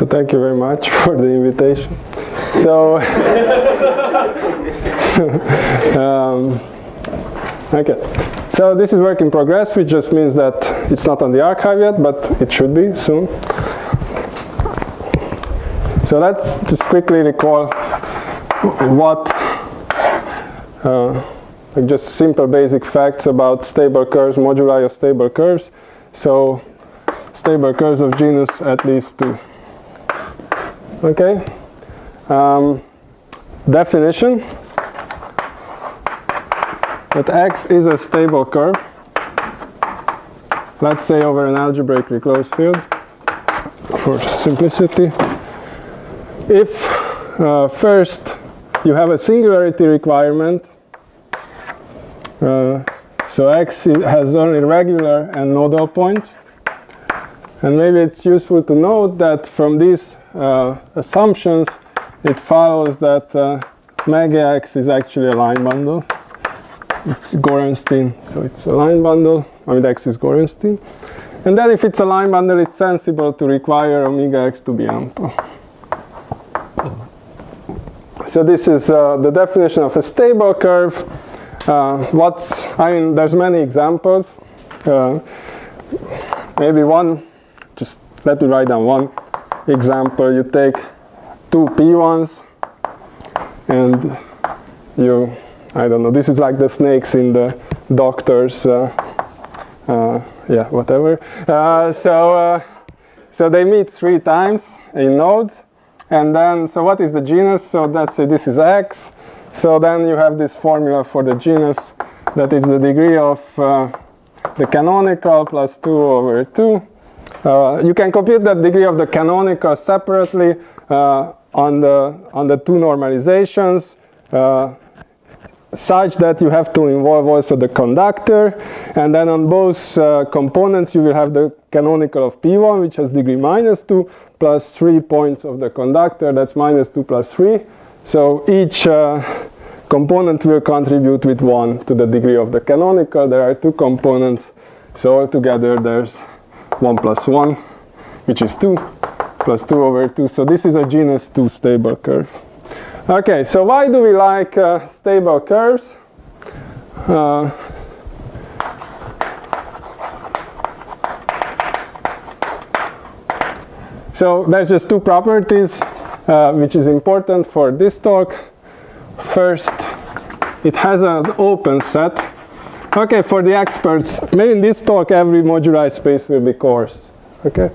So thank you very much for the invitation. So, okay. So this is work in progress, which just means that it's not on the archive yet, but it should be soon. So let's just quickly recall what, like just simple basic facts about stable curves, moduli of stable curves. So stable curves of genus at least 2. Okay. Definition that X is a stable curve, let's say over an algebraically closed field for simplicity. If first you have a singularity requirement, so X has only regular and nodal points, and maybe it's useful to note that from these assumptions it follows that meg X is actually a line bundle. It's Gorenstein, so it's a line bundle. I mean, X is Gorenstein. And then if it's a line bundle, it's sensible to require omega X to be ample. So this is the definition of a stable curve. There's many examples. Maybe one, just let me write down one example. You take two P1s and you, I don't know, this is like the snakes in the doctor's, yeah, whatever. So they meet 3 times in nodes, and then, so what is the genus? So let's say this is X. So then you have this formula for the genus that is the degree of the canonical plus 2 over 2. You can compute that degree of the canonical separately on the 2 normalizations, such that you have to involve also the conductor, and then on both components you will have the canonical of P1, which has degree -2, plus 3 points of the conductor, that's -2 plus 3. So each component will contribute with 1 to the degree of the canonical. There are 2 components, so altogether there's 1 plus 1, which is 2, plus 2 over 2. So this is a genus 2 stable curve. Okay, so why do we like stable curves? So there's just 2 properties which is important for this talk. First, it has an open set. Okay, for the experts, maybe in this talk every moduli space will be coarse. Okay,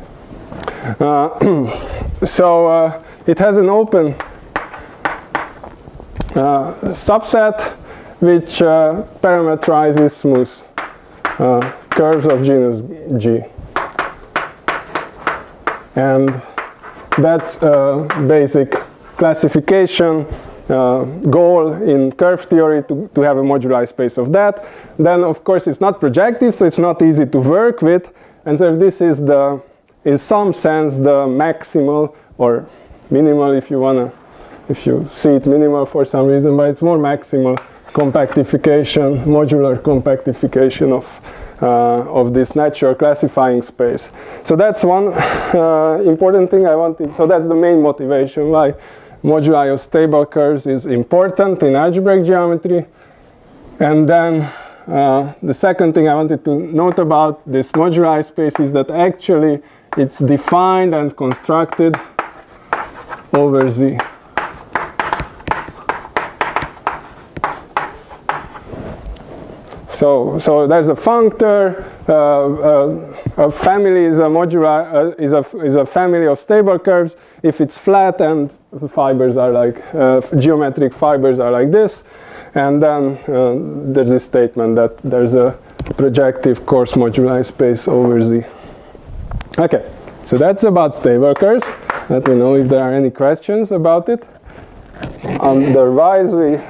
so it has an open subset which parametrizes smooth curves of genus G. And that's a basic classification goal in curve theory, to have a moduli space of that. Then of course it's not projective, so it's not easy to work with. And so if this is the, in some sense, the maximal or minimal, if you see it minimal for some reason, but it's more maximal compactification, modular compactification of this natural classifying space. So that's one important thing I wanted. So that's the main motivation why moduli of stable curves is important in algebraic geometry. And then the second thing I wanted to note about this moduli space is that actually it's defined and constructed over Z. So there's a functor. A family is a moduli is a family of stable curves if it's flat and the fibers are like geometric fibers are like this, and then there's this statement that there's a projective coarse moduli space over Z. Okay, so that's about stable curves. Let me know if there are any questions about it. Otherwise, we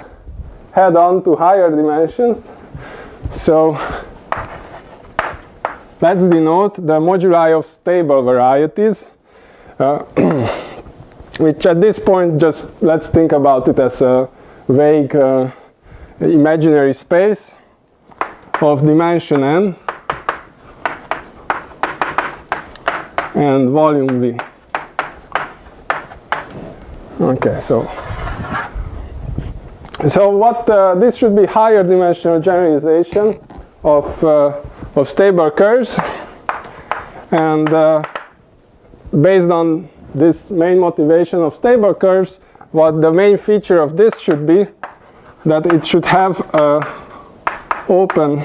head on to higher dimensions. So let's denote the moduli of stable varieties, which at this point, just let's think about it as a vague imaginary space of dimension n and volume V. Okay, so what this should be higher dimensional generalization of stable curves, and based on this main motivation of stable curves, what the main feature of this should be that it should have a open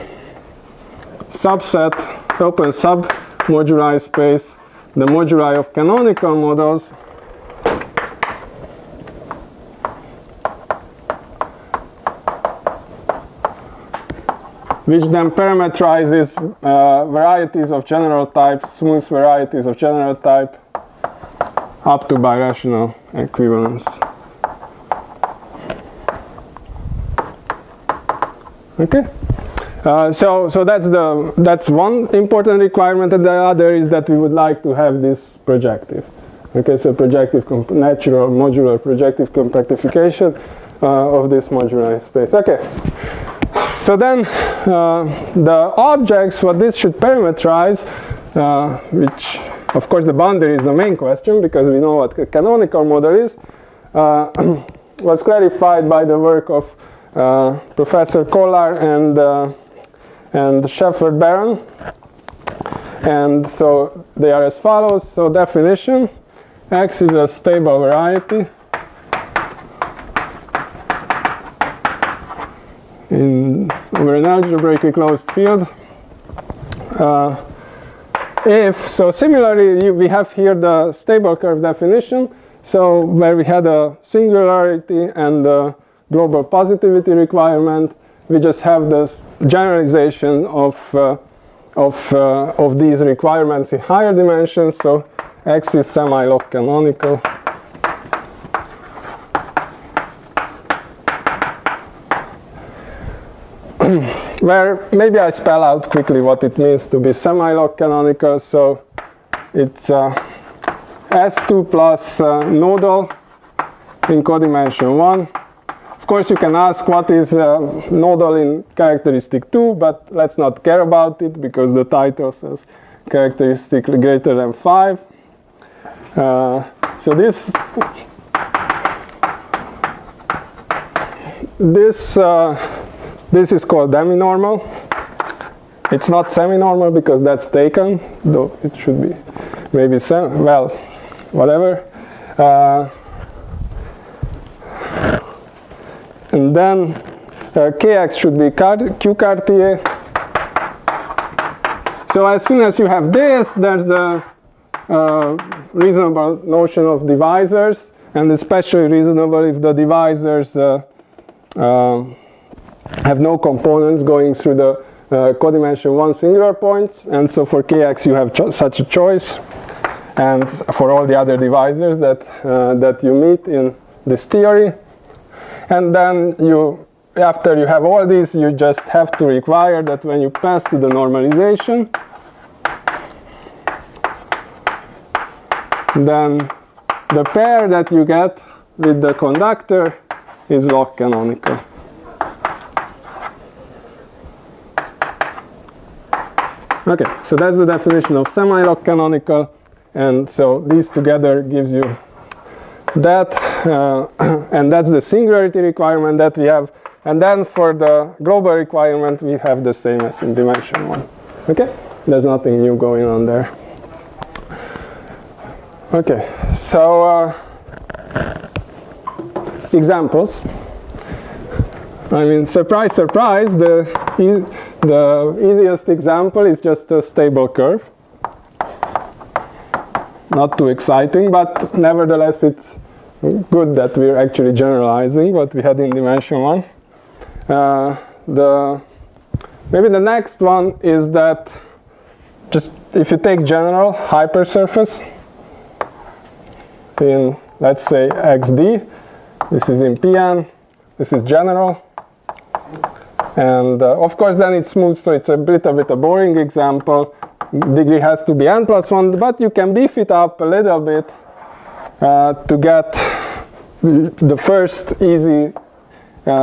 subset, open sub-moduli space, the moduli of canonical models, which then parametrizes varieties of general type, smooth varieties of general type, up to birational equivalence. Okay, so that's one important requirement, and the other is that we would like to have this projective. Okay, so projective natural modular projective compactification of this moduli space. Okay, so then the objects, what this should parameterize, which of course the boundary is the main question because we know what a canonical model is, was clarified by the work of Professor Kollar and Shepard-Barron, and so they are as follows. So definition: X is a stable variety over an algebraically closed field. So similarly, we have here the stable curve definition. So where we had a singularity and a global positivity requirement, we just have this generalization of these requirements in higher dimensions. So X is semi-log canonical. Where maybe I spell out quickly what it means to be semi-log canonical. So it's S2 plus nodal in codimension 1. Of course, you can ask what is nodal in characteristic 2, but let's not care about it because the title says characteristic greater than 5. So this is called demi-normal. It's not semi-normal because that's taken, though it should be maybe well, whatever. And then Kx should be Q Cartier. So as soon as you have this, there's the reasonable notion of divisors, and especially reasonable if the divisors have no components going through the codimension 1 singular points. And so for Kx you have such a choice, and for all the other divisors that you meet in this theory. And then after you have all these, you just have to require that when you pass to the normalization, then the pair that you get with the conductor is log canonical. Okay, so that's the definition of semi-log canonical, and so these together gives you that, and that's the singularity requirement that we have. And then for the global requirement, we have the same as in dimension 1. Okay, there's nothing new going on there. Okay, so examples. I mean, surprise, surprise, the easiest example is just a stable curve. Not too exciting, but nevertheless it's good that we're actually generalizing what we had in dimension 1. Maybe the next one is that just if you take general hypersurface in, let's say, XD, this is in Pn, this is general, and of course then it's smooth, so it's a little bit a boring example. Degree has to be n+1, but you can beef it up a little bit to get the first easy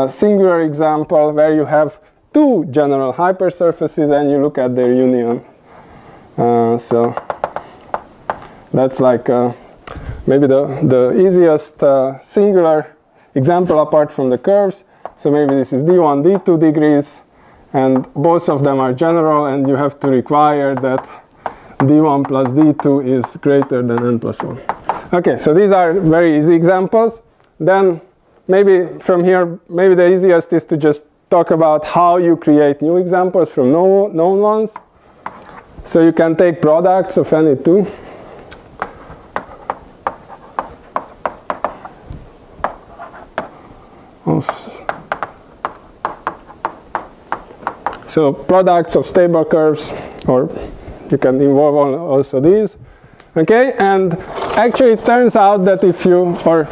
singular example where you have two general hypersurfaces and you look at their union. So that's like a maybe the easiest singular example apart from the curves. So maybe this is d1, d2 degrees, and both of them are general, and you have to require that d1 plus d2 is greater than n plus 1. Okay, so these are very easy examples. Then maybe from here, maybe the easiest is to just talk about how you create new examples from known ones. So you can take products of any two. So products of stable curves, or you can involve also these. Okay, and actually it turns out that if you, or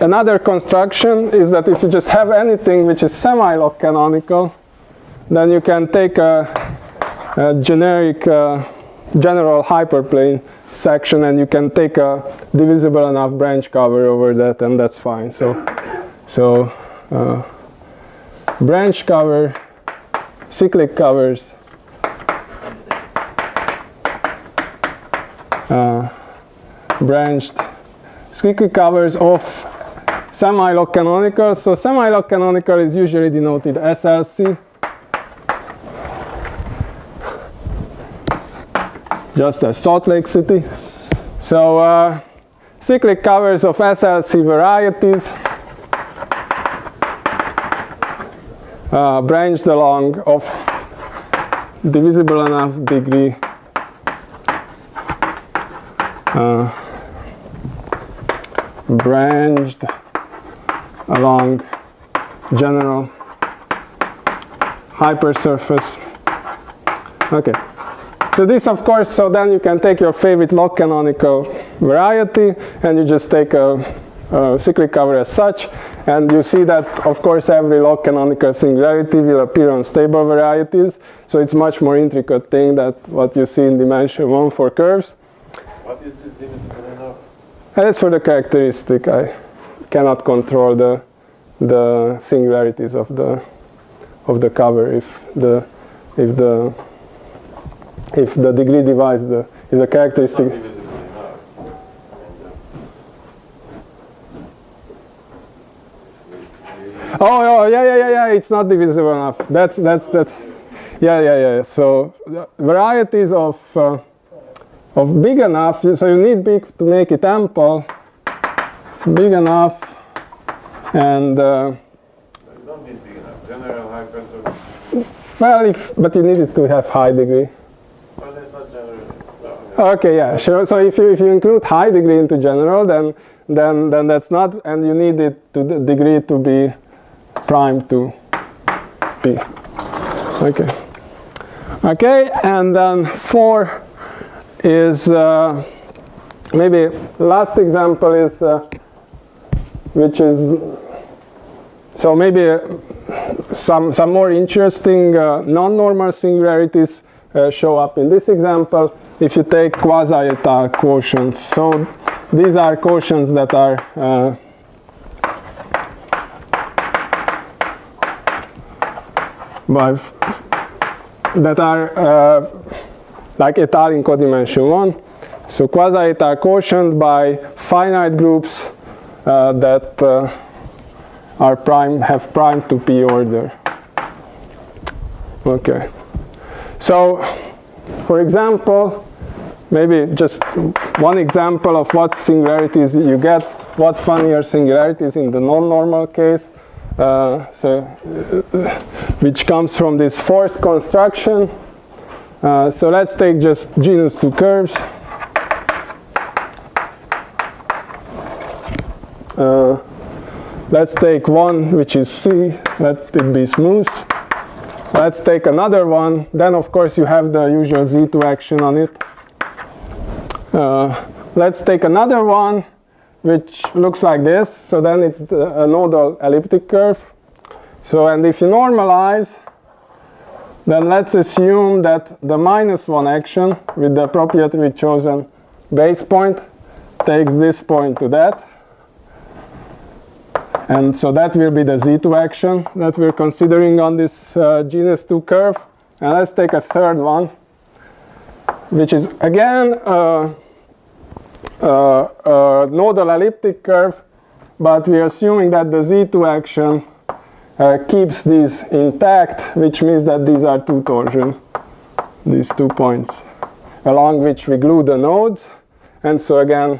another construction is that if you just have anything which is semi-log canonical, then you can take a generic general hyperplane section, and you can take a divisible enough branch cover over that, and that's fine. So branch cover, cyclic covers, branched cyclic covers of semi-log canonical. So semi-log canonical is usually denoted SLC, just as Salt Lake City. So cyclic covers of SLC varieties branched along of divisible enough degree branched along general hypersurface. Okay. So this, of course, so then you can take your favorite log canonical variety, and you just take a cyclic cover as such, and you see that, of course, every log canonical singularity will appear on stable varieties. So it's much more intricate thing than what you see in dimension 1 for curves. What is this divisible enough? As for the characteristic, I cannot control the singularities of the cover if the degree divides the characteristic. It's not divisible enough. Oh yeah. It's not divisible enough. That's yeah. So varieties of big enough. So you need big to make it ample. Big enough, and. You don't need big enough. General hypersurface. Well, but you need it to have high degree. Well, that's not general. No. Okay, yeah, sure. So if you include high degree into general, then that's not, and you need it to the degree to be prime to p. Okay, and then 4 is maybe last example is which is so maybe some more interesting non-normal singularities show up in this example. If you take quasi-état quotients, so these are quotients that are like étal in codimension 1. So quasi-état quotient by finite groups that have prime to p order. Okay. So, for example, maybe just one example of what singularities you get, what funnier singularities in the non-normal case, which comes from this forced construction. So let's take just genus 2 curves. Let's take one which is C, let it be smooth. Let's take another one, then of course you have the usual Z2 action on it. Let's take another one which looks like this, so then it's a nodal elliptic curve. So, and if you normalize, then let's assume that the -1 action with the appropriately chosen base point takes this point to that. And so that will be the Z2 action that we're considering on this genus 2 curve. And let's take a third one, which is again a nodal elliptic curve, but we are assuming that the z2 action keeps these intact, which means that these are two torsions, these 2 points, along which we glue the nodes. And so again,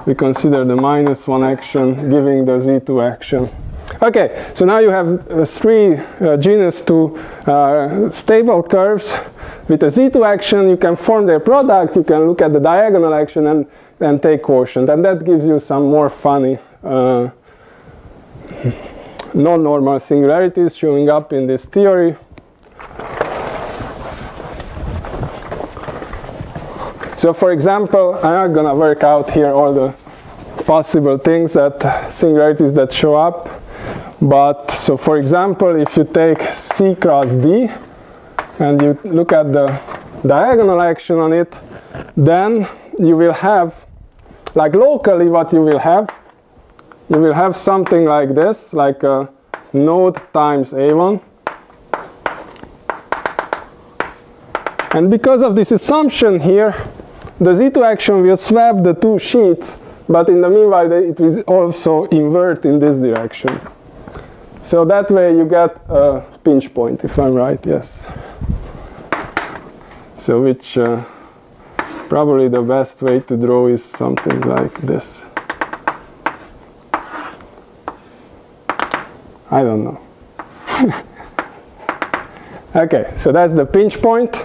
we consider the -1 action giving the z2 action. Okay, so now you have 3 genus 2 stable curves with a z2 action. You can form their product, you can look at the diagonal action and take quotient, and that gives you some more funny non-normal singularities showing up in this theory. So for example, I'm not going to work out here all the possible things singularities that show up. But so for example, if you take C cross D and you look at the diagonal action on it, then you will have, like locally what you will have something like this, like a node times A1. And because of this assumption here, the Z2 action will swap the 2 sheets, but in the meanwhile it will also invert in this direction. So that way you get a pinch point, if I'm right, yes. So which probably the best way to draw is something like this. I don't know. Okay, so that's the pinch point.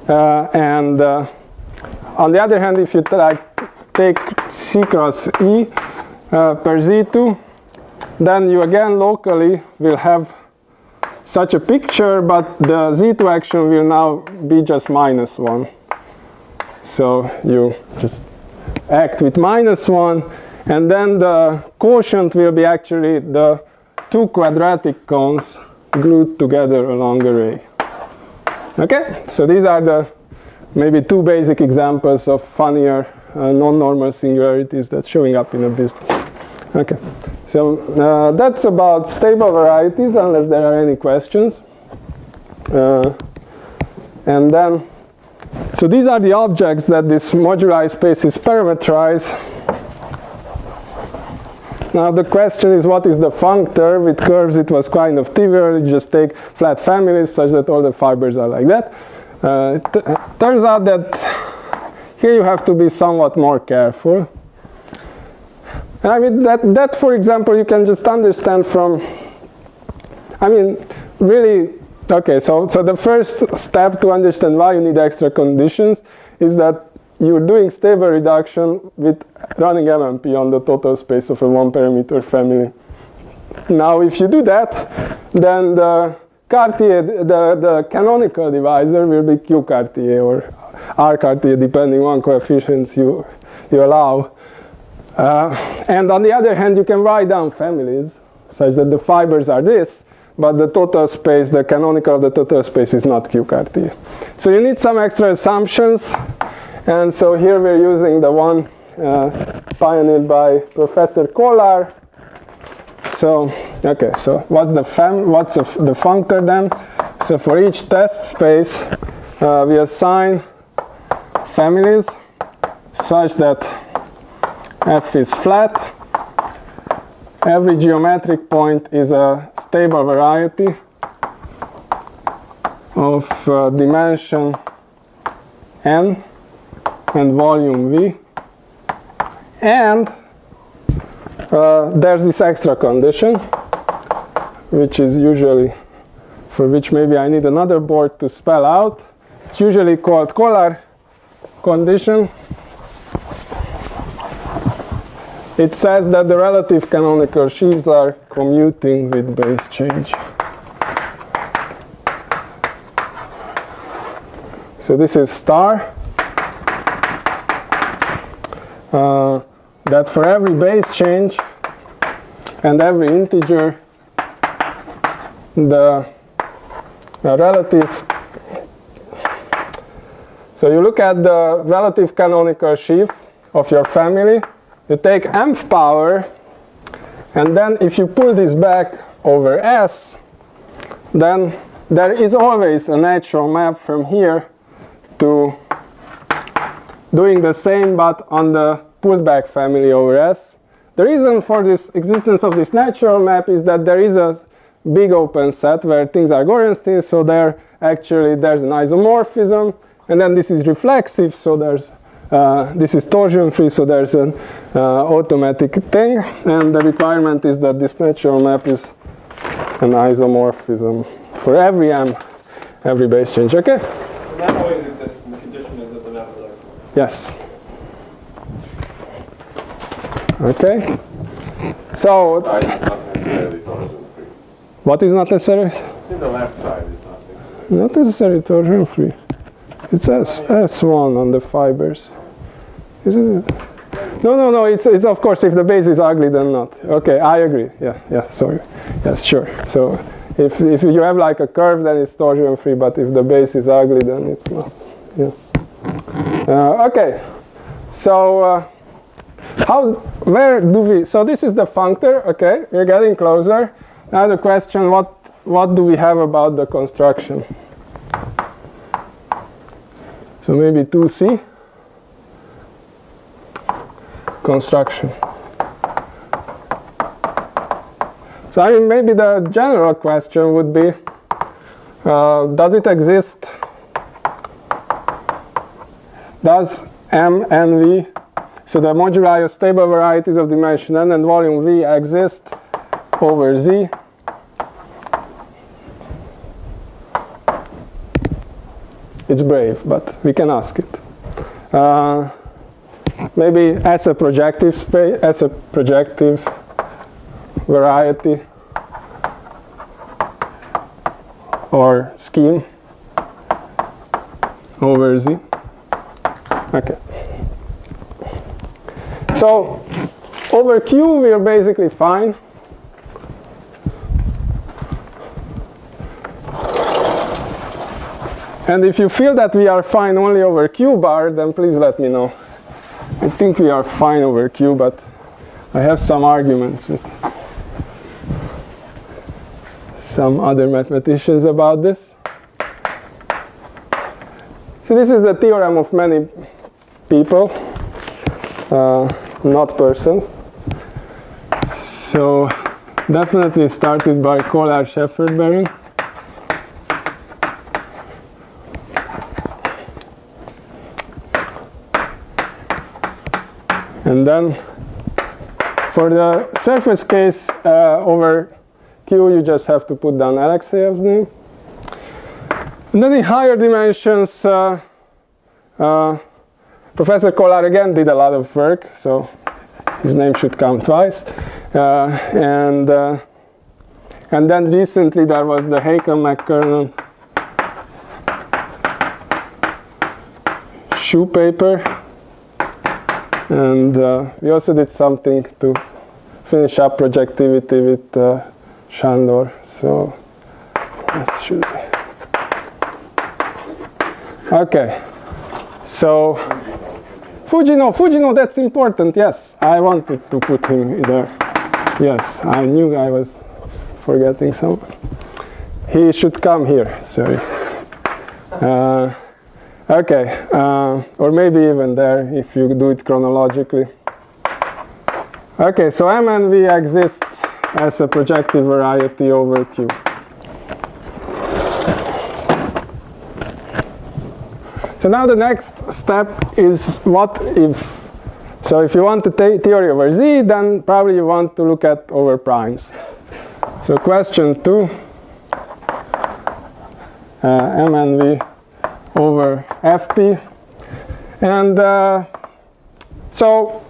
On the other hand, if you take C cross E per Z2, then you again locally will have such a picture, but the Z2 action will now be just -1. So you just act with -1, and then the quotient will be actually the 2 quadratic cones glued together along a ray. Okay, so these are the maybe 2 basic examples of funnier non-normal singularities that's showing up in a business. Okay, so that's about stable varieties, unless there are any questions. And then, so these are the objects that this moduli space is parametrized. Now the question is, what is the functor? With curves it was kind of trivial. You just take flat families such that all the fibers are like that. Turns out that here you have to be somewhat more careful. And I mean that for example you can just understand from, I mean really, okay, so the first step to understand why you need extra conditions is that you're doing stable reduction with running MMP on the total space of a 1-parameter family. Now if you do that, then the Cartier, the canonical divisor will be Q Cartier or R Cartier, depending on coefficients you allow. And on the other hand, you can write down families such that the fibers are this, but the total space, the canonical of the total space is not Q Cartier. So you need some extra assumptions. And so here we're using the one pioneered by Professor Kolar. So, okay, so what's the functor then? So for each test space, we assign families such that F is flat. Every geometric point is a stable variety of dimension n and volume V. And there's this extra condition, which is usually, for which maybe I need another board to spell out. It's usually called Kolar condition. It says that the relative canonical sheaves are commuting with base change. So this is star. That for every base change and every integer, the relative, so you look at the relative canonical sheaf of your family, you take mth power, and then if you pull this back over S, then there is always a natural map from here to doing the same but on the pulled back family over S. The reason for this existence of this natural map is that there is a big open set where things are Gorenstein, so there's an isomorphism, and then this is reflexive, so this is torsion free, so there's an automatic thing, and the requirement is that this natural map is an isomorphism for every m, every base change. Okay? And that always exists, and the condition is that the map is isomorphic. Yes. Okay. So. Side is not necessarily torsion free. What is not necessary? It's in the left side is not necessarily. Not necessarily torsion free. It says S1 on the fibers. Isn't it? No. It's of course if the base is ugly, then not. Okay, I agree. Yeah. Sorry. Yes, sure. So if you have like a curve, then it's torsion free. But if the base is ugly, then it's not. Yeah. Okay. So where do we? So this is the functor. Okay, we're getting closer. Now the question: what do we have about the construction? So maybe 2C. Construction. So I mean, maybe the general question would be, does it exist? Does M and V, so the moduli of stable varieties of dimension n and volume V exist over Z? It's brave, but we can ask it. Maybe as a projective space, as a projective variety or scheme over Z. Okay. So over Q we are basically fine. And if you feel that we are fine only over Q bar, then please let me know. I think we are fine over Q, but I have some arguments with some other mathematicians about this. So this is the theorem of many people, not persons. So definitely started by Kolar, Shepard, Baron. And then for the surface case over Q, you just have to put down Alexeyev's name. And then in higher dimensions, Professor Kolar again did a lot of work, so his name should come twice. And then recently there was the Haken-McKernan Shoe paper. And we also did something to finish up projectivity with Shandor. So that should be. Okay. So Fujino, that's important. Yes, I wanted to put him there. Yes, I knew I was forgetting someone. He should come here. Sorry. Okay, or maybe even there if you do it chronologically. Okay, so M and V exists as a projective variety over Q. So now the next step is what if. So if you want to take theory over Z, then probably you want to look at over primes. So question 2, M and V over FP, and so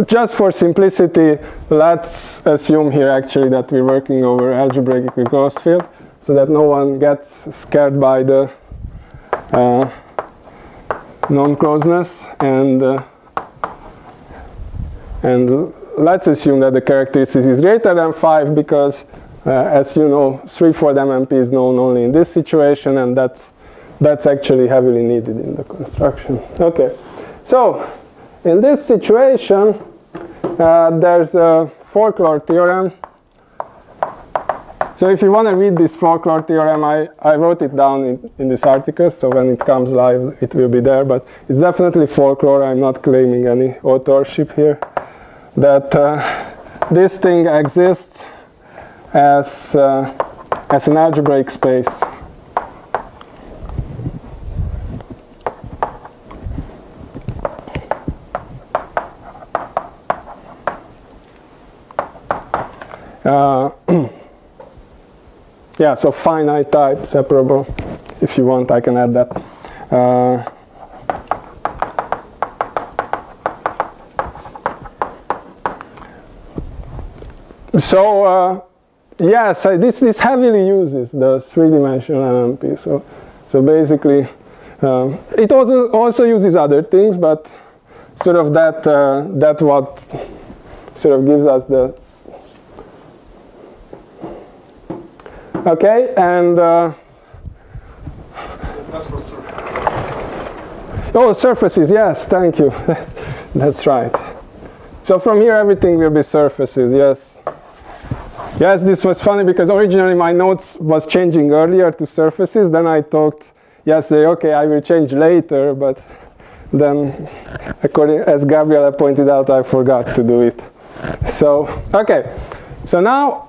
just for simplicity, let's assume here actually that we're working over algebraic equivalence field, so that no one gets scared by the non-closeness, and let's assume that the characteristic is greater than 5 because, as you know, 3/4 MMP is known only in this situation, and that's actually heavily needed in the construction. Okay, so in this situation, there's a folklore theorem. So So if you want to read this folklore theorem, I wrote it down in this article, so when it comes live, it will be there. But it's definitely folklore. I'm not claiming any authorship here. That this thing exists as an algebraic space. Yeah, so finite type, separable. If you want, I can add that. Yes, this heavily uses the three-dimensional NMP. So basically, it also uses other things, but sort of that what sort of gives us the. Okay, and That's for surface. oh, surfaces. Yes, thank you. That's right. So from here, everything will be surfaces. Yes. Yes, this was funny because originally my notes was changing earlier to surfaces. Then I thought yesterday, okay, I will change later, but then, as Gabriela pointed out, I forgot to do it. So okay, so now.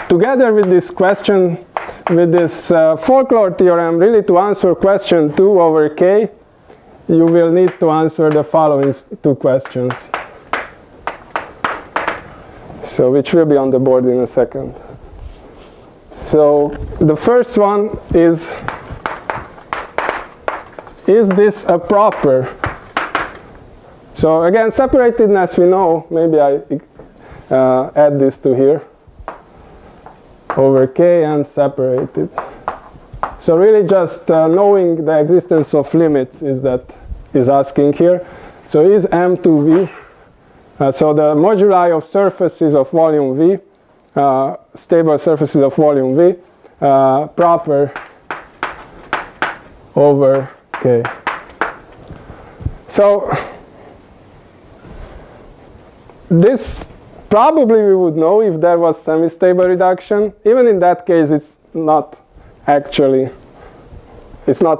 Together with this question, with this folklore theorem, really to answer question 2 over k, you will need to answer the following 2 questions. So which will be on the board in a second. So the first one is this a proper? So again, separatedness we know, maybe I add this to here over k and separated. So really just knowing the existence of limits is asking here. So is M2V, so the moduli of surfaces of volume V, stable surfaces of volume V, proper over k. So this probably we would know if there was semi-stable reduction. Even in that case, it's not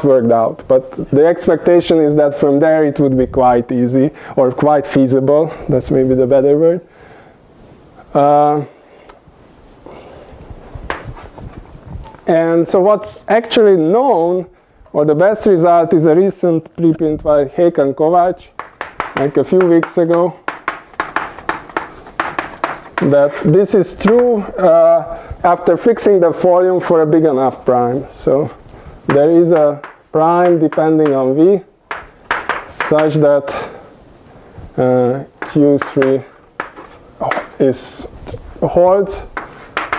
worked out. But the expectation is that from there it would be quite easy or quite feasible. That's maybe the better word. And so what's actually known, or the best result, is a recent preprint by Hayek and Kovács, like a few weeks ago. That this is true after fixing the volume for a big enough prime. So there is a prime depending on V such that Q3 holds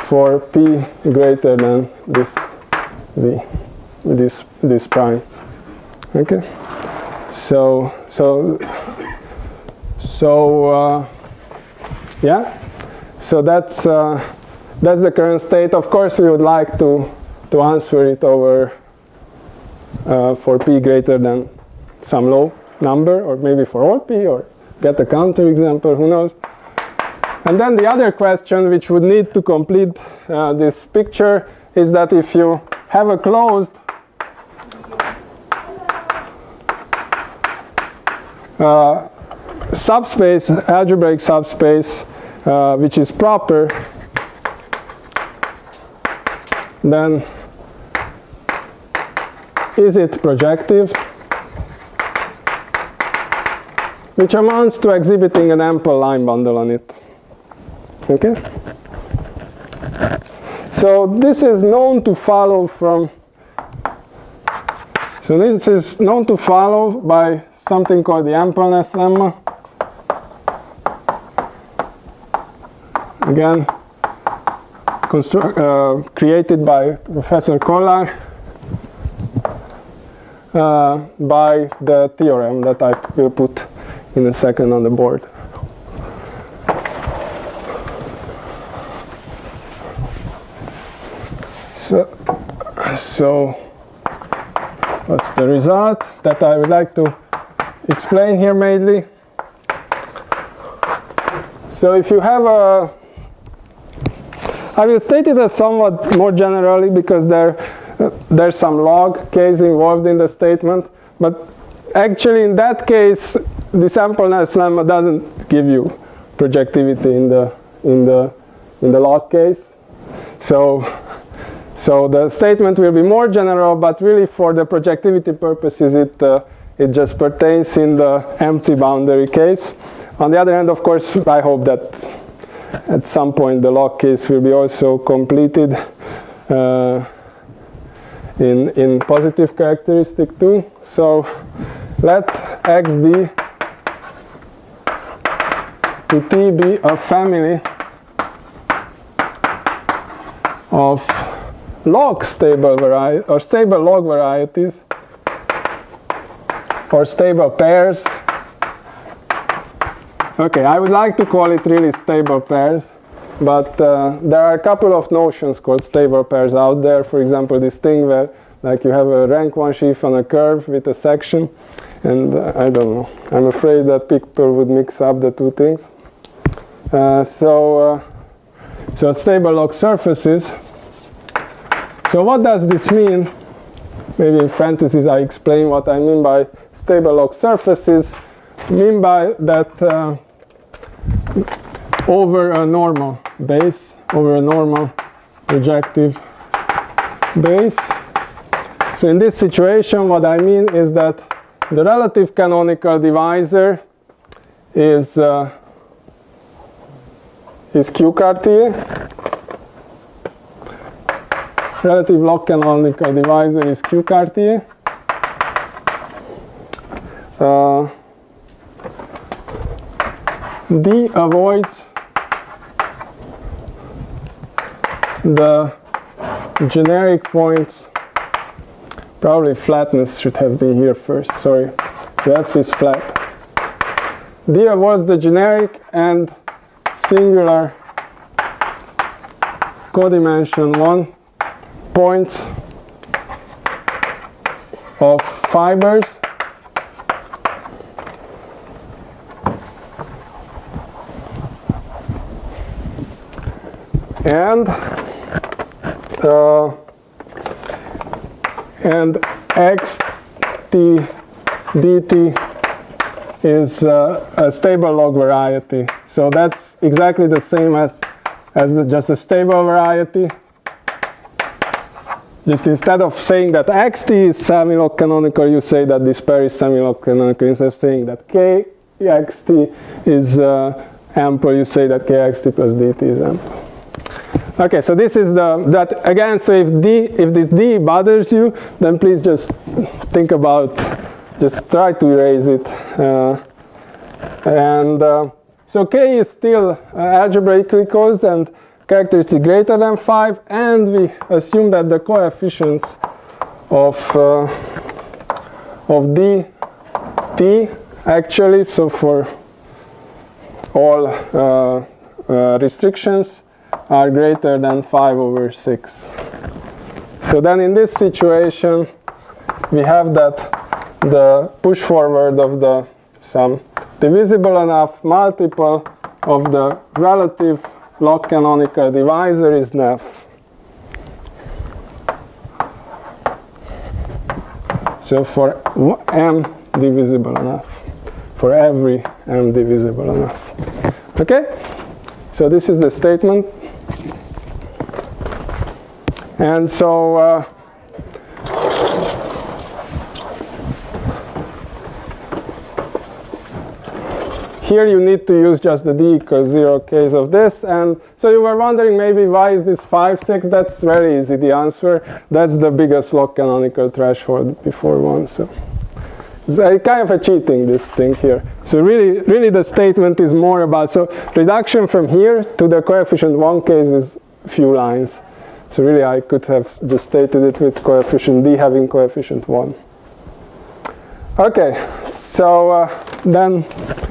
for P greater than this V, this prime. Okay. Yeah. So that's the current state. Of course, we would like to answer it over for p greater than some low number, or maybe for all p, or get a counterexample, who knows. And then the other question, which would need to complete this picture, is that if you have a closed subspace, algebraic subspace, which is proper, then is it projective? Which amounts to exhibiting an ample line bundle on it. Okay? So this is known to follow from, so this is known to follow by something called the ampleness lemma. Again, created by Professor Kollar by the theorem that I will put in a second on the board. So what's the result that I would like to explain here mainly? So if you have a I will state it as somewhat more generally because there's some log case involved in the statement, but actually in that case the sampleness lemma doesn't give you projectivity in the log case. So the statement will be more general, but really for the projectivity purposes it just pertains in the empty boundary case. On the other hand, of course, I hope that at some point the log case will be also completed in positive characteristic too. So let xd to t be a family of log stable variety or stable log varieties or stable pairs. Okay, I would like to call it really stable pairs, but there are a couple of notions called stable pairs out there. For example, this thing where like you have a rank 1 sheaf on a curve with a section, and I don't know. I'm afraid that people would mix up the two things. So stable log surfaces. So what does this mean? Maybe in parentheses I explain what I mean by stable log surfaces. Mean by that over a normal base, over a normal projective base. So in this situation what I mean is that the relative canonical divisor is Q Cartier. Relative log canonical divisor is Q Cartier. D avoids the generic points. Probably flatness should have been here first, sorry. So F is flat. D avoids the generic and singular codimension 1 points of fibers and xt dt is a stable log variety. So that's exactly the same as just a stable variety. Just instead of saying that xt is semilog canonical, you say that this pair is semilog canonical. Instead of saying that kxt is ample, you say that kxt plus dt is ample. Okay, so this is that again. So if this d bothers you, then please just think about, just try to erase it. So k is still algebraically closed and characteristic greater than 5, and we assume that the coefficient of dt actually, so for all restrictions, are greater than 5/6. So then in this situation we have that the push forward of some divisible enough multiple of the relative log canonical divisor is nef. So for m divisible enough, for every m divisible enough. Okay? So this is the statement. And so here you need to use just the d equals 0 case of this. And so you were wondering maybe why is this 5, 6? That's very easy. The answer, that's the biggest log canonical threshold before 1. So it's kind of a cheating, this thing here. So really the statement is more about, so reduction from here to the coefficient 1 case is few lines. So really I could have just stated it with coefficient d having coefficient 1. Okay, so then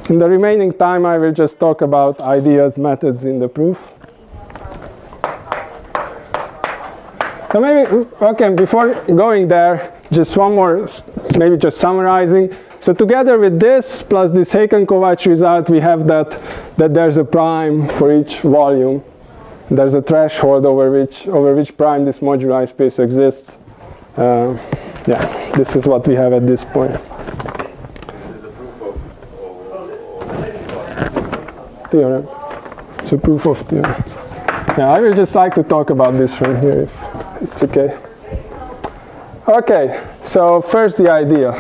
in the remaining time I will just talk about ideas, methods in the proof. So maybe, okay, before going there, just one more, maybe just summarizing. So together with this plus this Haken-Kovács result, we have that there's a prime for each volume. there's a threshold over which prime this moduli space exists. Yeah, this is what we have at this point. This is the proof of Theorem. It's a proof of theorem. Yeah, I would just like to talk about this from here if it's okay. Okay, so first the idea.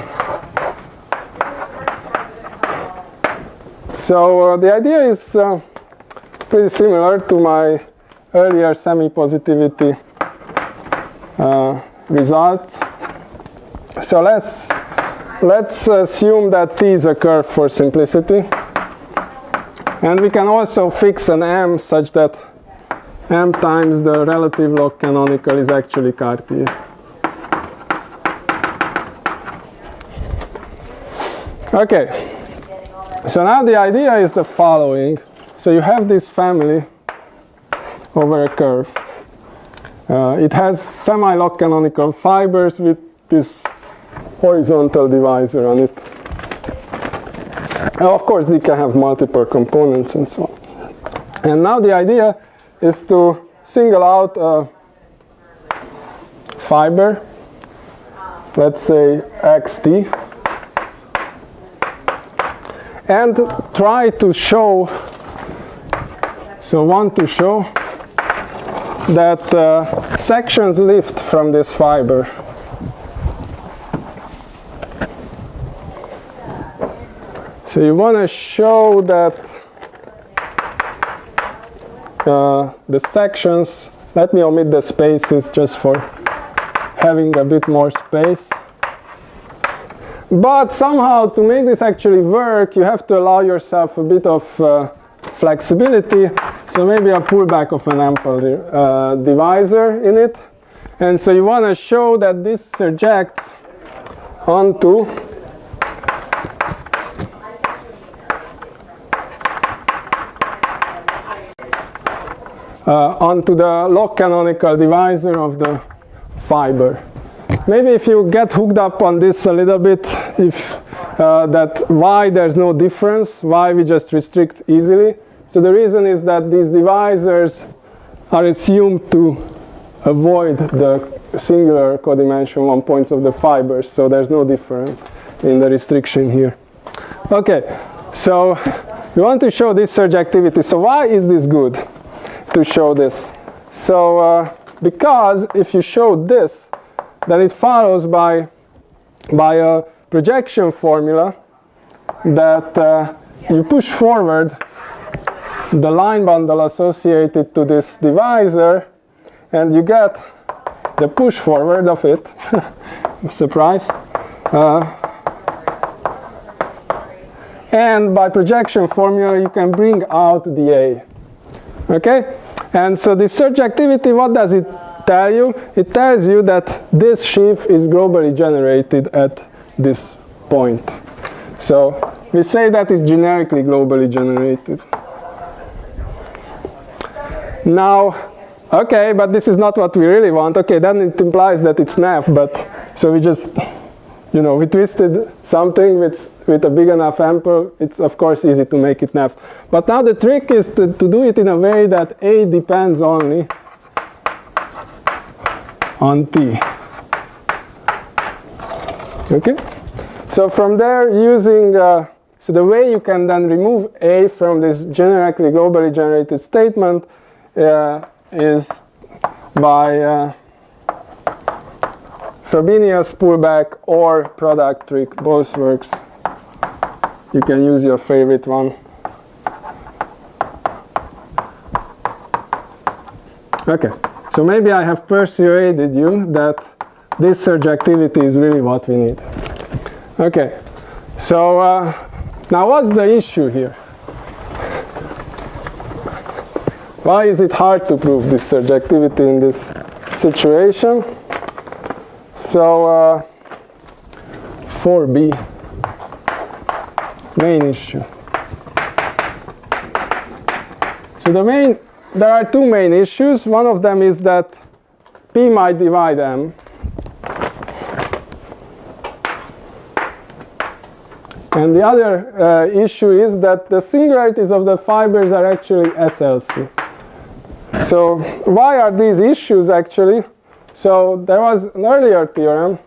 So the idea is pretty similar to my earlier semi-positivity results. So let's assume that T is a curve for simplicity. And we can also fix an M such that M times the relative log canonical is actually Cartier. Okay, so now the idea is the following. So you have this family over a curve. It has semi-log canonical fibers with this horizontal divisor on it. Of course, they can have multiple components and so on. And now the idea is to single out a fiber, let's say xt, and try to show, so want to show that sections lift from this fiber. So you want to show that the sections, let me omit the spaces just for having a bit more space. But somehow to make this actually work, you have to allow yourself a bit of flexibility. So maybe a pullback of an ample divisor in it. And so you want to show that this surjects onto onto the log canonical divisor of the fiber. Maybe if you get hooked up on this a little bit, if that why there's no difference, why we just restrict easily. So the reason is that these divisors are assumed to avoid the singular codimension 1 points of the fibers, so there's no difference in the restriction here. Okay, so we want to show this surjectivity. So why is this good to show this? So because if you show this, then it follows by a projection formula that you push forward the line bundle associated to this divisor, and you get the push forward of it. Surprise. And by projection formula, you can bring out the A. Okay? And so the surjectivity, what does it tell you? It tells you that this sheaf is globally generated at this point. So we say that it's generically globally generated. Now, okay, but this is not what we really want. Okay, then it implies that it's NAF, but so we just, you know, we twisted something with a big enough ample. It's of course easy to make it NAF. But now the trick is to do it in a way that A depends only on T. Okay? So from there, using, so the way you can then remove A from this generically globally generated statement is by Frobenius pullback or product trick. Both works. You can use your favorite one. Okay, so maybe I have persuaded you that this surjectivity is really what we need. Okay, so now what's the issue here? Why is it hard to prove this surjectivity in this situation? So 4b, main issue. So there are two main issues. One of them is that P might divide M. And the other issue is that the singularities of the fibers are actually SLC. So why are these issues actually? So there was an earlier theorem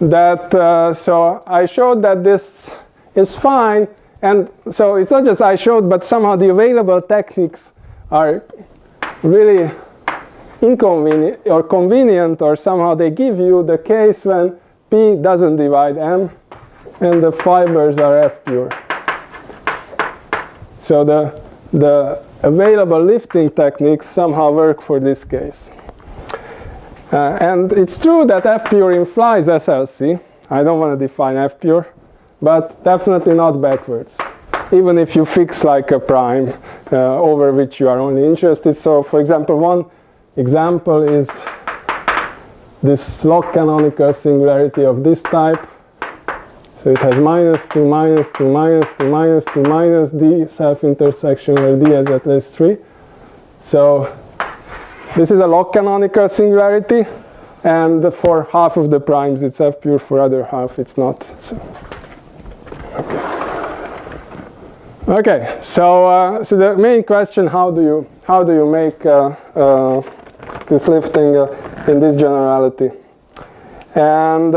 that, so I showed that this is fine, and so it's not just I showed, but somehow the available techniques are really inconvenient or convenient, or somehow they give you the case when P doesn't divide M and the fibers are F pure. So the available lifting techniques somehow work for this case. And it's true that F pure implies SLC. I don't want to define F pure, but definitely not backwards, even if you fix like a prime over which you are only interested. So for example, one example is this log canonical singularity of this type. So it has -2, -2, -2, -2, minus D self-intersection where D is at least 3. So this is a log canonical singularity, and for half of the primes it's F pure, for other half it's not. So, okay, so the main question: how do you make this lifting in this generality? And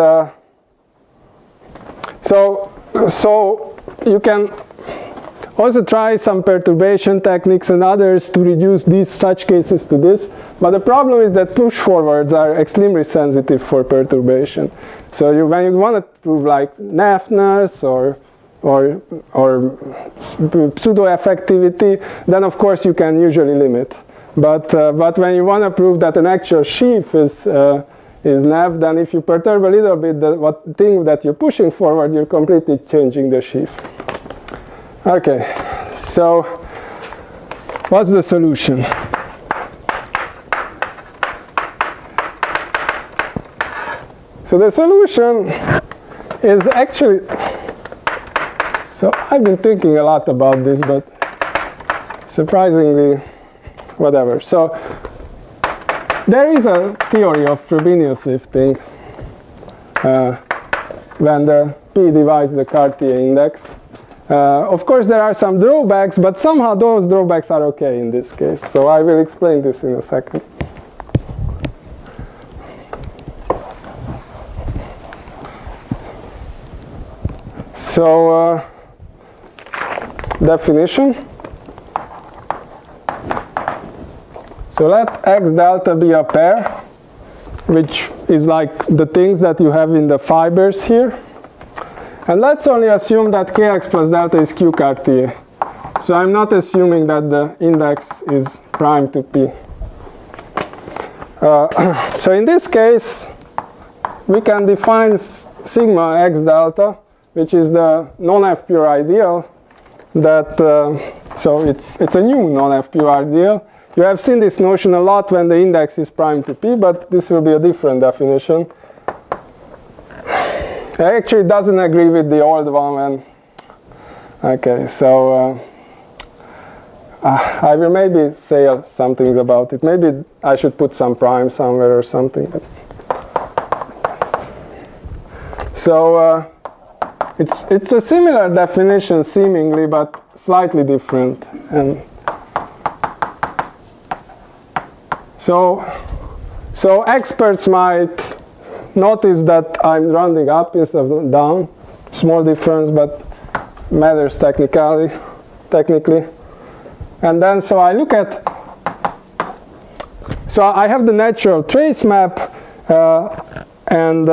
so you can also try some perturbation techniques and others to reduce these such cases to this. But the problem is that push forwards are extremely sensitive for perturbation. So when you want to prove like naffness or pseudo-effectivity, then of course you can usually limit. But when you want to prove that an actual sheaf is nav, then if you perturb a little bit the thing that you're pushing forward, you're completely changing the sheaf. Okay, so what's the solution? So the solution is actually, so I've been thinking a lot about this, but surprisingly, whatever. So there is a theory of Frobenius lifting when the P divides the Cartier index. Of course, there are some drawbacks, but somehow those drawbacks are okay in this case. So I will explain this in a second. So definition. So let X delta be a pair, which is like the things that you have in the fibers here. And let's only assume that Kx plus delta is Q Cartier. So I'm not assuming that the index is prime to P. So in this case, we can define sigma X delta, which is the non-F pure ideal. That so it's a new non-F pure ideal. You have seen this notion a lot when the index is prime to P, but this will be a different definition. It actually doesn't agree with the old one. Okay, so I will maybe say some things about it. Maybe I should put some prime somewhere or something. So it's a similar definition seemingly, but slightly different. And so experts might notice that I'm rounding up instead of down. Small difference, but matters technically. And then so I look at, so I have the natural trace map, and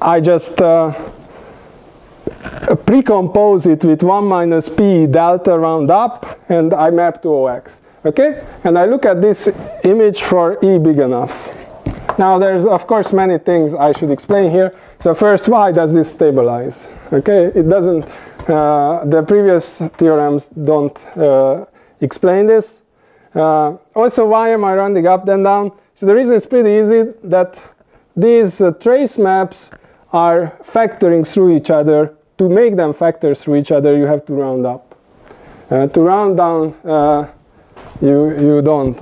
I just precompose it with 1 minus P delta round up, and I map to OX. Okay? And I look at this image for E big enough. Now there's of course many things I should explain here. So first, why does this stabilize? Okay, it doesn't, the previous theorems don't explain this. Also, why am I rounding up then down? So the reason is pretty easy, that these trace maps are factoring through each other. To make them factor through each other, you have to round up. To round down, you don't.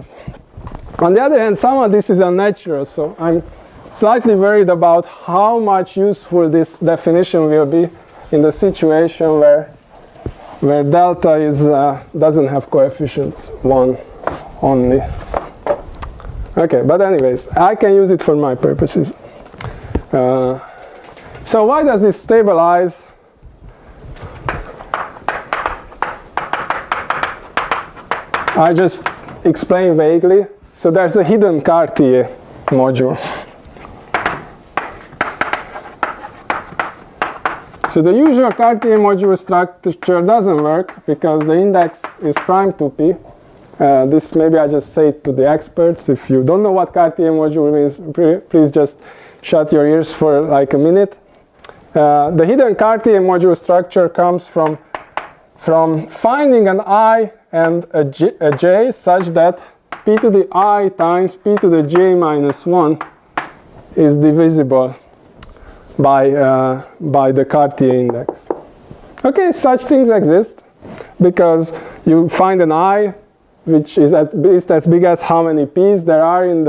On the other hand, some of this is unnatural, so I'm slightly worried about how much useful this definition will be in the situation where where delta is doesn't have coefficient 1 only. Okay, but anyways, I can use it for my purposes. So why does this stabilize? I just explain vaguely. So there's a hidden Cartier module. So the usual Cartier module structure doesn't work because the index is prime 2p. This maybe I just say it to the experts. If you don't know what Cartier module means, please just shut your ears for like a minute. The hidden Cartier module structure comes from finding an I and a j such that p to the I times p to the j minus 1 is divisible by the Cartier index. Okay, such things exist because you find an I which is at least as big as how many p's there are in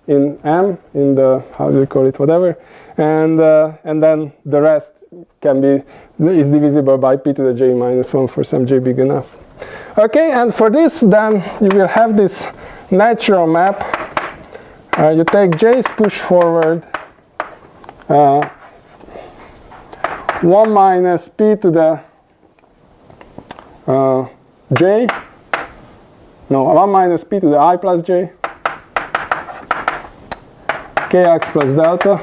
M, in the, how do you call it, whatever, and then the rest is divisible by p to the j minus 1 for some j big enough. Okay, and for this then you will have this natural map. You take j's push forward 1 minus p to the j, no, 1 minus p to the I plus j, kx plus delta,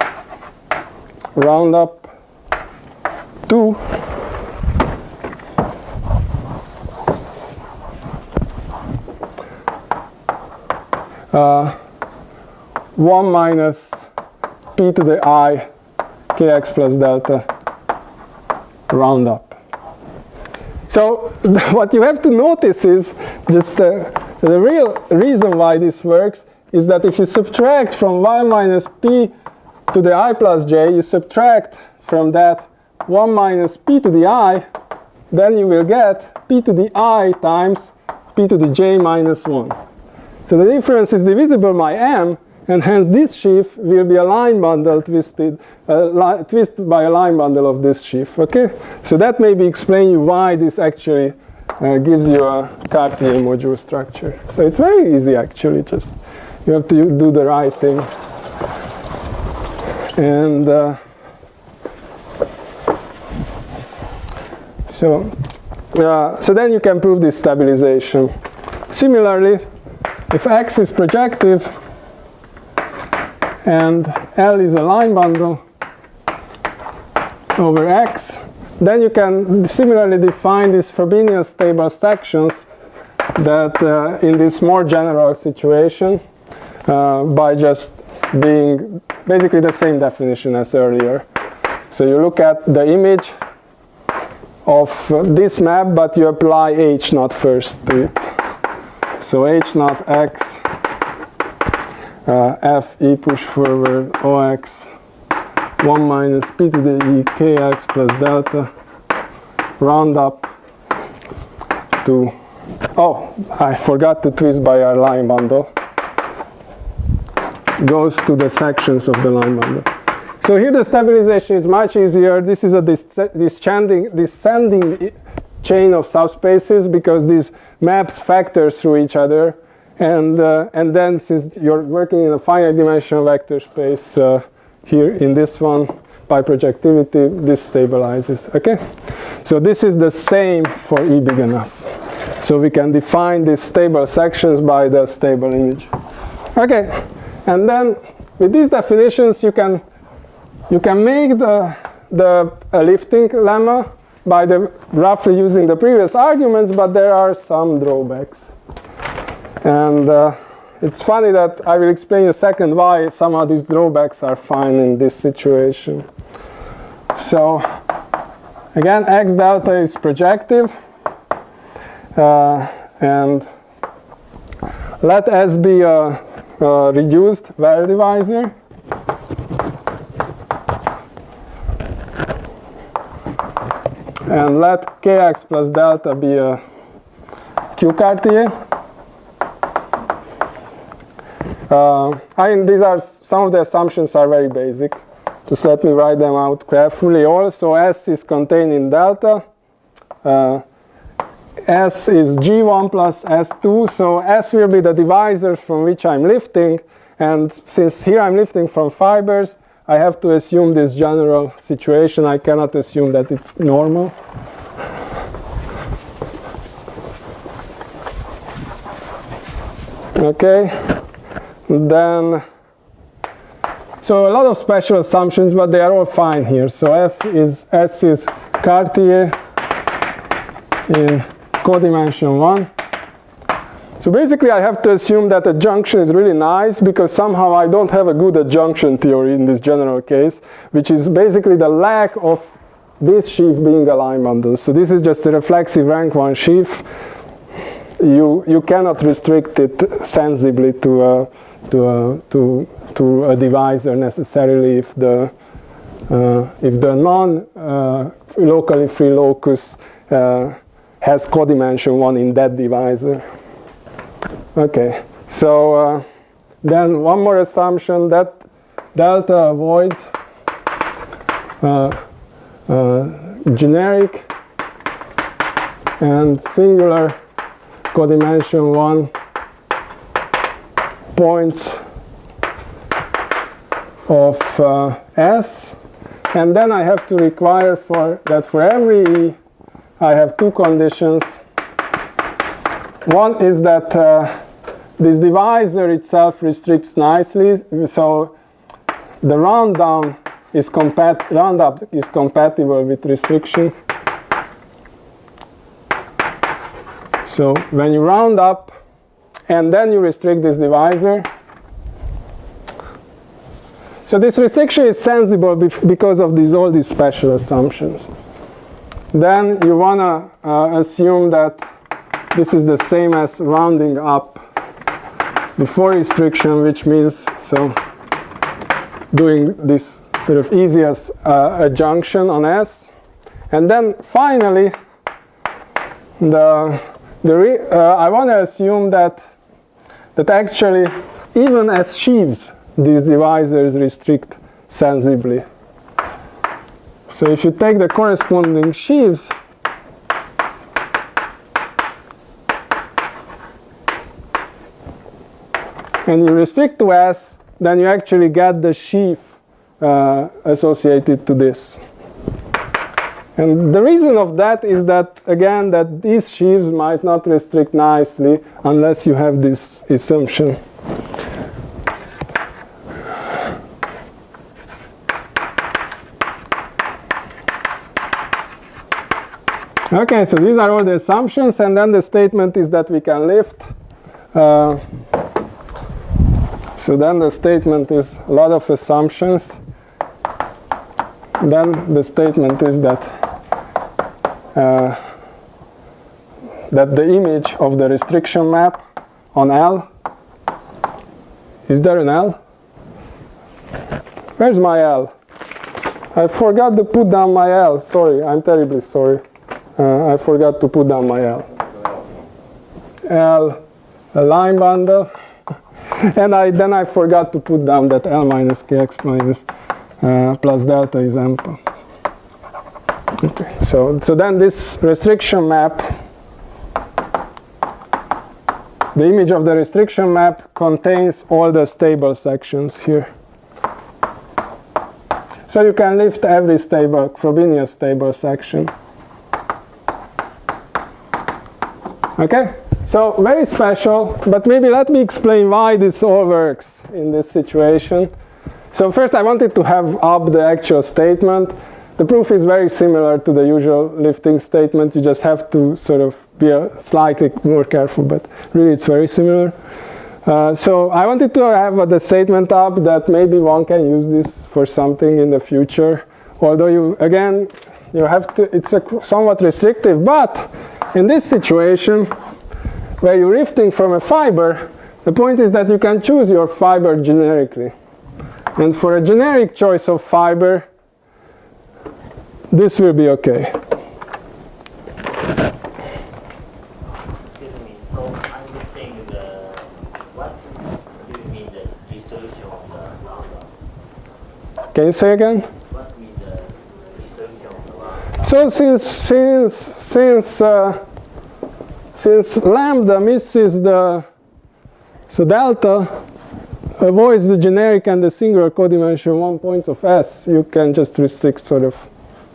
round up to 1 minus p to the I kx plus delta round up. So what you have to notice is just the real reason why this works is that if you subtract from 1 minus p to the I plus j, you subtract from that 1 minus p to the I, then you will get p to the I times p to the j minus 1. So the difference is divisible by m, and hence this sheaf will be a line bundle twisted by a line bundle of this sheaf. Okay, so that maybe explain you why this actually gives you a Cartier module structure. So it's very easy actually. Just you have to do the right thing, and so then you can prove this stabilization. Similarly, if X is projective and L is a line bundle over X, then you can similarly define these Frobenius stable sections that in this more general situation by just being basically the same definition as earlier. So you look at the image of this map, but you apply H naught first to it. So H naught X F E push forward OX 1 minus P to the E KX plus delta round up to, oh, I forgot to twist by our line bundle, goes to the sections of the line bundle. So here the stabilization is much easier. This is a descending chain of subspaces because these maps factor through each other, and then since you're working in a finite dimensional vector space here in this one by projectivity, this stabilizes. Okay, so this is the same for E big enough. So we can define these stable sections by the stable image. Okay, and then with these definitions you can make the lifting lemma by roughly using the previous arguments, but there are some drawbacks. And it's funny that I will explain in a second why somehow these drawbacks are fine in this situation. So again, X delta is projective, and let S be a reduced well divisor. And let Kx plus delta be a Q Cartier. These are some of the assumptions are very basic. Just let me write them out carefully. Also, S is contained in delta. S is G1 plus S2, so S will be the divisor from which I'm lifting, and since here I'm lifting from fibers, I have to assume this general situation. I cannot assume that it's normal. Okay, then, so a lot of special assumptions, but they are all fine here. So S is Cartier in codimension 1. So basically I have to assume that a junction is really nice because somehow I don't have a good adjunction theory in this general case, which is basically the lack of this sheaf being a line bundle. So this is just a reflexive rank 1 sheaf. You cannot restrict it sensibly to a divisor necessarily if the non-locally free locus has codimension 1 in that divisor. Okay, so then one more assumption that delta avoids generic and singular codimension 1 points of S, and then I have to require that for every E I have two conditions. One is that this divisor itself restricts nicely, so the round up is compatible with restriction. So when you round up and then you restrict this divisor, so this restriction is sensible because of all these special assumptions. Then you want to assume that this is the same as rounding up before restriction, which means so doing this sort of easiest adjunction on S. And then finally, I want to assume that actually even as sheaves, these divisors restrict sensibly. So if you take the corresponding sheaves, and you restrict to S, then you actually get the sheaf associated to this. And the reason of that is that, again, that these sheaves might not restrict nicely unless you have this assumption. Okay, so these are all the assumptions, and then the statement is that we can lift. So then the statement is a lot of assumptions. Then the statement is that the image of the restriction map on L, is there an L? Where's my L? I forgot to put down my L. Sorry, I'm terribly sorry. I forgot to put down my L. L, a line bundle. And then I forgot to put down that L minus kx minus plus delta is ample. Okay. So then this restriction map, the image of the restriction map contains all the stable sections here. So you can lift every stable, Frobenius stable section. Okay? So very special, but maybe let me explain why this all works in this situation. So first I wanted to have up the actual statement. The proof is very similar to the usual lifting statement. You just have to sort of be slightly more careful, but really it's very similar. So I wanted to have the statement up that maybe one can use this for something in the future. Although you have to, it's somewhat restrictive, but in this situation, where you're lifting from a fiber, the point is that you can choose your fiber generically. And for a generic choice of fiber, this will be okay. Excuse me, so I'm just saying what do you mean the distribution of the roundup? Can you say again? What means the distribution of the roundup? So since since lambda misses the, so delta avoids the generic and the singular codimension 1 points of S, you can just restrict sort of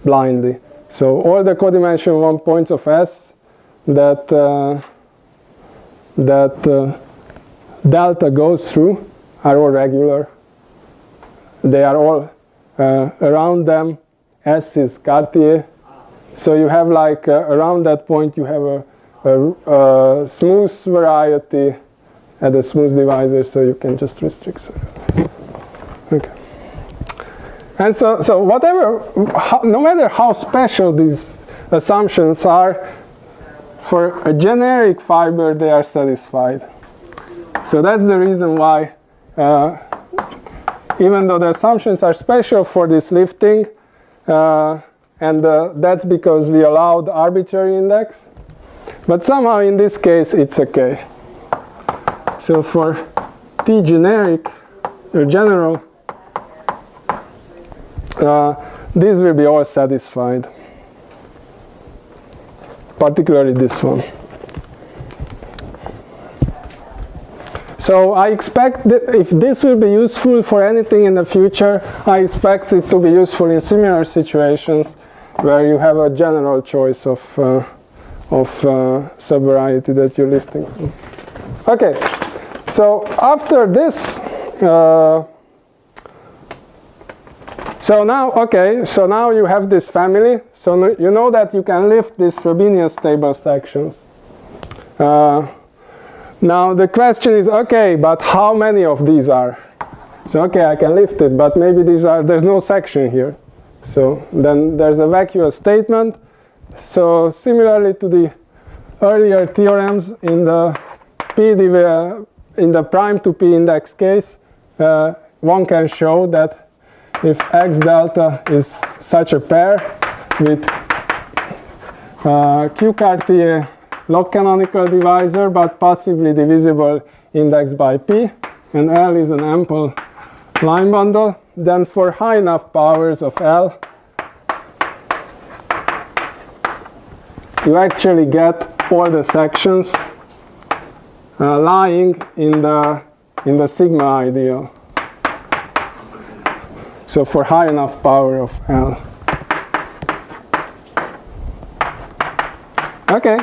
blindly. So all the codimension 1 points of S that delta goes through are all regular. They are all around them. S is Cartier. So you have like around that point you have a smooth variety at a smooth divisor, so you can just restrict. Okay. And so whatever, no matter how special these assumptions are, for a generic fiber they are satisfied. So that's the reason why, even though the assumptions are special for this lifting, and that's because we allowed arbitrary index, but somehow in this case it's okay. So for T generic or general, these will be all satisfied, particularly this one. So I expect that if this will be useful for anything in the future, I expect it to be useful in similar situations where you have a general choice of subvariety that you're lifting. Okay, so after this, so now you have this family. So you know that you can lift these Frobenius stable sections. Now the question is, okay, but how many of these are? So okay, I can lift it, but maybe there's no section here. So then there's a vacuous statement. So similarly to the earlier theorems in the in the prime to P index case, one can show that if X delta is such a pair with Q Cartier log canonical divisor but passively divisible indexed by P, and L is an ample line bundle, then for high enough powers of L, you actually get all the sections lying in the sigma ideal. So for high enough power of L. Okay,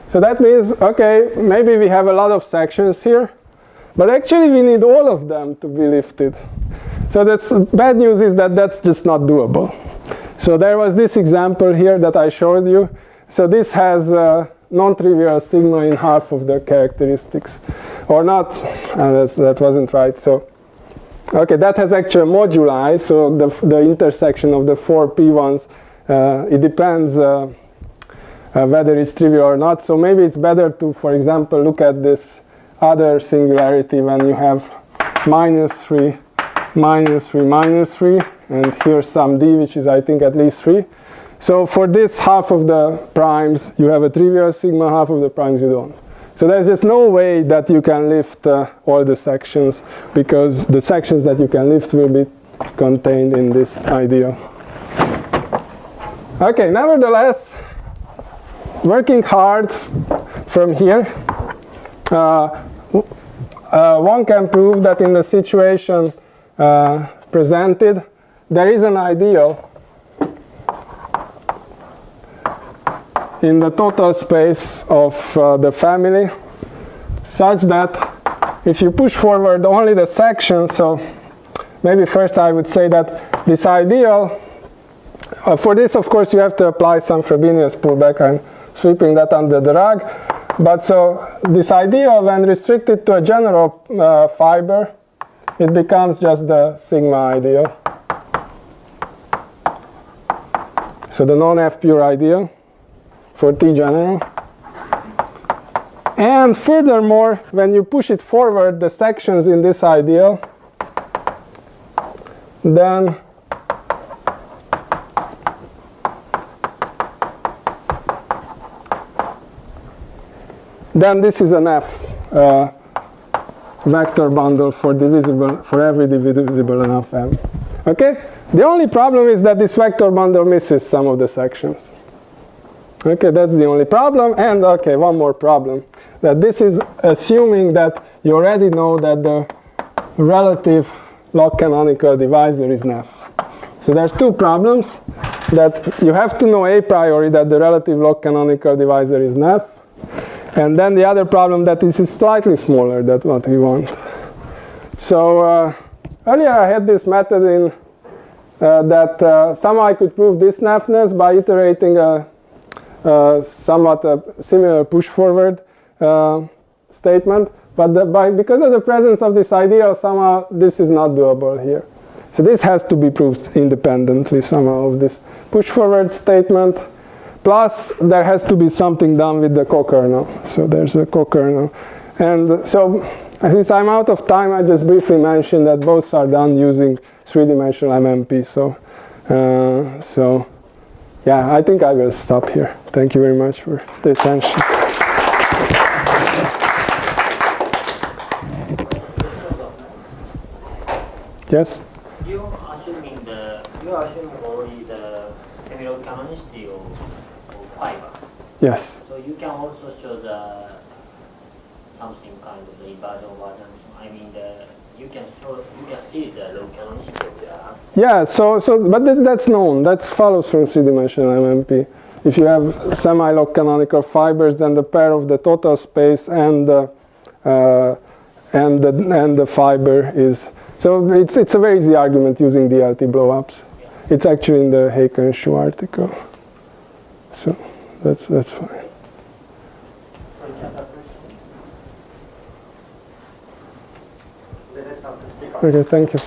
so that means, okay, maybe we have a lot of sections here, but actually we need all of them to be lifted. So that's bad news is that that's just not doable. So there was this example here that I showed you. So this has non-trivial sigma in half of the characteristics, or not, that wasn't right. So, okay, that has actually moduli, so the intersection of the four P1s, it depends whether it's trivial or not. So maybe it's better to, for example, look at this other singularity when you have -3, -3, -3, and here's some d, which is, I think, at least 3. So for this half of the primes, you have a trivial sigma, half of the primes you don't. So there's just no way that you can lift all the sections, because the sections that you can lift will be contained in this ideal. Okay, nevertheless, working hard from here, one can prove that in the situation presented, there is an ideal in the total space of the family, such that if you push forward only the section, so maybe first I would say that this ideal, for this of course you have to apply some Frobenius pullback. I'm sweeping that under the rug. But so this ideal, when restricted to a general fiber, it becomes just the sigma ideal. So the non-F pure ideal for T general. And furthermore, when you push it forward, the sections in this ideal, then this is an F vector bundle for every divisible enough M. Okay? The only problem is that this vector bundle misses some of the sections. Okay, that's the only problem. And okay, one more problem. That this is assuming that you already know that the relative log canonical divisor is NF. So there's two problems. That you have to know a priori that the relative log canonical divisor is NF. And then the other problem that this is slightly smaller than what we want. So earlier I had this method in that somehow I could prove this NFness by iterating a somewhat similar push-forward statement. But because of the presence of this ideal, somehow this is not doable here. So this has to be proved independently somehow of this push-forward statement. Plus, there has to be something done with the co-kernel. So there's a co-kernel. And so, since I'm out of time, I just briefly mentioned that both are done using three-dimensional MMP. So yeah, I think I will stop here. Thank you very much for the attention. Yes? You're assuming only the semi-log canonicity of fiber. Yes. So you can also show the something kind of the inversion version. I mean, you can see the log canonicity of that. Yeah. But that's known. That follows from three-dimensional MMP. If you have semi-log canonical fibers, then the pair of the total space and the fiber is. So it's a very easy argument using DLT blowups. It's actually in the Haken-Shu article. So that's fine. Okay, thank you.